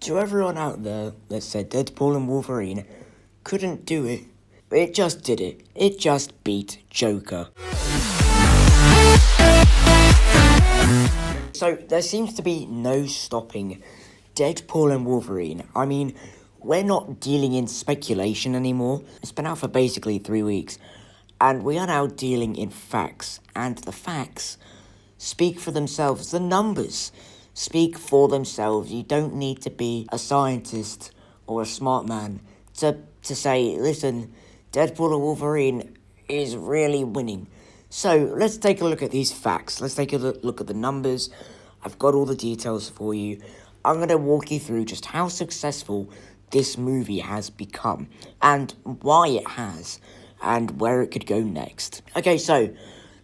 To everyone out there that said Deadpool and Wolverine couldn't do it, it just did it. It just beat Joker. So there seems to be no stopping Deadpool and Wolverine. I mean, we're not dealing in speculation anymore. It's been out for basically 3 weeks, and we are now dealing in facts. And the facts speak for themselves. The numbers speak for themselves. You don't need to be a scientist or a smart man to say, listen, Deadpool and Wolverine is really winning. So let's take a look at these facts. Let's take a look at the numbers. I've got all the details for you. I'm going to walk you through just how successful this movie has become and why it has and where it could go next. Okay, so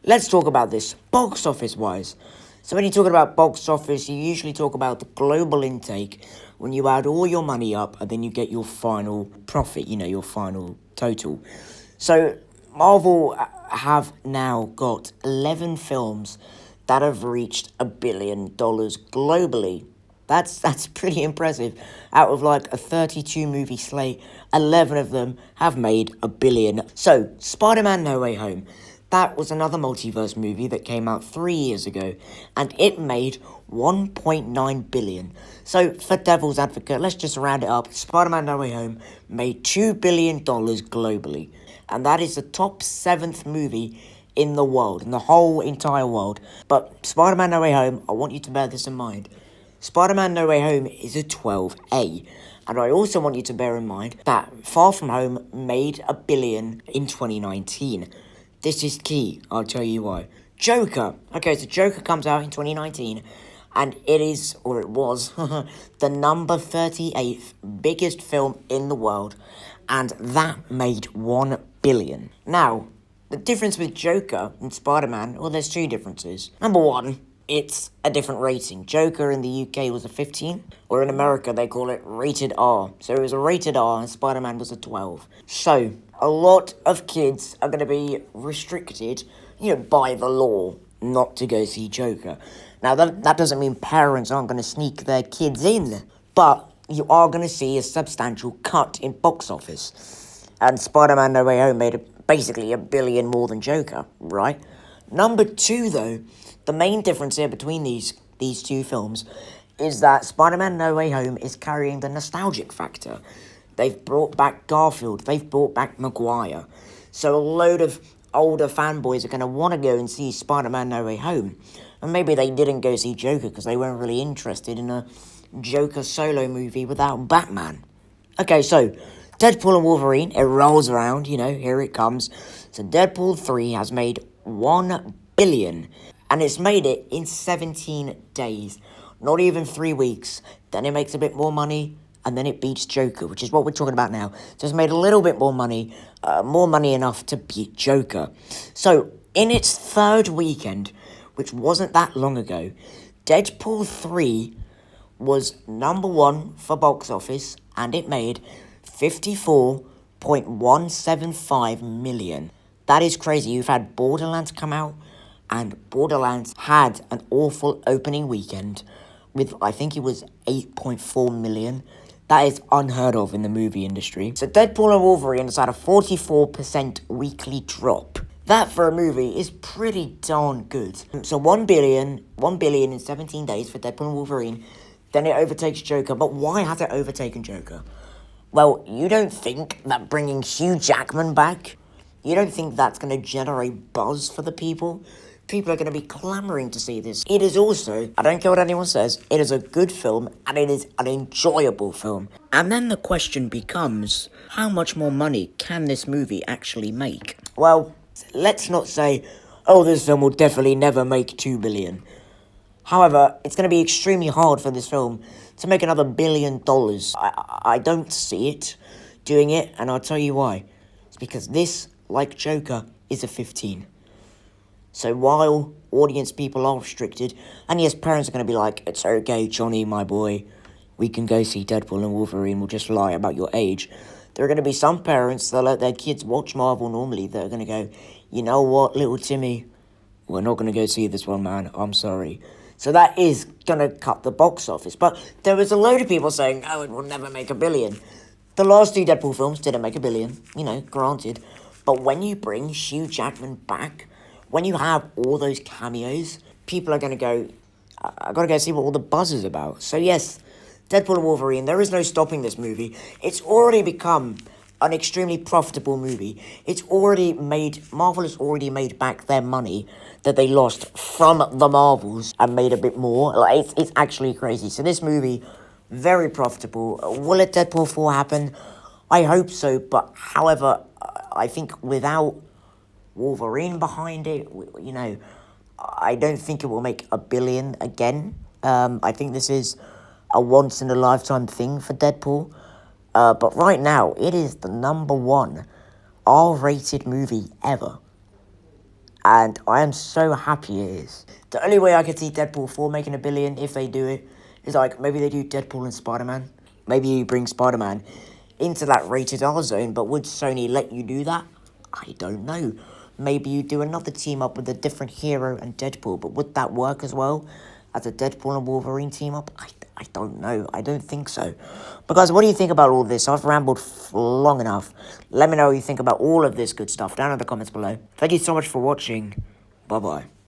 let's talk about this box office wise. So when you're talking about box office, you usually talk about the global intake when you add all your money up and then you get your final profit, your final total. So Marvel have now got 11 films that have reached $1 billion globally. That's pretty impressive. Out of like a 32 movie slate, 11 of them have made $1 billion. So Spider-Man No Way Home, that was another multiverse movie that came out 3 years ago, and it made $1.9 billion. So, for devil's advocate, let's just round it up. Spider-Man No Way Home made $2 billion globally, and that is the top 7th movie in the world, in the whole entire world. But Spider-Man No Way Home, I want you to bear this in mind. Spider-Man No Way Home is a 12A. And I also want you to bear in mind that Far From Home made $1 billion in 2019. This is key, I'll tell you why. Joker. Okay, so Joker comes out in 2019, and it is, or it was, the number 38th biggest film in the world, and that made $1 billion. Now, the difference with Joker and Spider-Man, well, there's two differences. Number one, it's a different rating. Joker in the UK was a 15, or in America they call it rated R. So it was a rated R and Spider-Man was a 12. So a lot of kids are going to be restricted, by the law not to go see Joker. Now that doesn't mean parents aren't going to sneak their kids in, but you are going to see a substantial cut in box office. And Spider-Man No Way Home made basically $1 billion more than Joker, right? Number two, though, the main difference here between these two films is that Spider-Man No Way Home is carrying the nostalgic factor. They've brought back Garfield. They've brought back Maguire. So a load of older fanboys are going to want to go and see Spider-Man No Way Home. And maybe they didn't go see Joker because they weren't really interested in a Joker solo movie without Batman. Okay, so Deadpool and Wolverine, it rolls around, here it comes. So Deadpool 3 has made $1 billion. And it's made it in 17 days. Not even 3 weeks. Then it makes a bit more money. And then it beats Joker, which is what we're talking about now. So it's made a little bit more money enough to beat Joker. So in its third weekend, which wasn't that long ago, Deadpool 3 was number one for box office, and it made $54.175 million. That is crazy. You've had Borderlands come out, and Borderlands had an awful opening weekend with, I think it was 8.4 million. That is unheard of in the movie industry. So Deadpool and Wolverine has had a 44% weekly drop. That for a movie is pretty darn good. So $1 billion in 17 days for Deadpool and Wolverine. Then it overtakes Joker. But why has it overtaken Joker? Well, you don't think that bringing Hugh Jackman back, you don't think that's going to generate buzz for the people? People are going to be clamoring to see this. It is also, I don't care what anyone says, it is a good film and it is an enjoyable film. And then the question becomes, how much more money can this movie actually make? Well, let's not say, this film will definitely never make $2 billion. However, it's going to be extremely hard for this film to make another $1 billion. I don't see it doing it, and I'll tell you why. It's because this, like Joker, is a 15. So while audience people are restricted, and yes, parents are going to be like, it's okay, Johnny, my boy, we can go see Deadpool and Wolverine, we'll just lie about your age. There are going to be some parents that let their kids watch Marvel normally that are going to go, you know what, little Timmy, we're not going to go see this one, man, I'm sorry. So that is gonna cut the box office. But there was a load of people saying, oh, it will never make $1 billion. The last two Deadpool films didn't make $1 billion, granted. But when you bring Hugh Jackman back, when you have all those cameos, people are gonna go, I gotta go see what all the buzz is about. So yes, Deadpool and Wolverine, there is no stopping this movie. It's already become an extremely profitable movie. Marvel has already made back their money that they lost from the Marvels and made a bit more. Like, it's actually crazy. So this movie, very profitable. Will a Deadpool 4 happen? I hope so, but however, I think without Wolverine behind it, I don't think it will make $1 billion again. I think this is a once-in-a-lifetime thing for Deadpool. But right now, it is the #1 R-rated movie ever. And I am so happy it is. The only way I could see Deadpool 4 making $1 billion, if they do it, is like, maybe they do Deadpool and Spider-Man. Maybe you bring Spider-Man into that rated R zone, but would Sony let you do that? I don't know. Maybe you do another team up with a different hero and Deadpool, but would that work as well as a Deadpool and Wolverine team up? I don't know. I don't think so. But guys, what do you think about all this? I've rambled long enough. Let me know what you think about all of this good stuff down in the comments below. Thank you so much for watching. Bye-bye.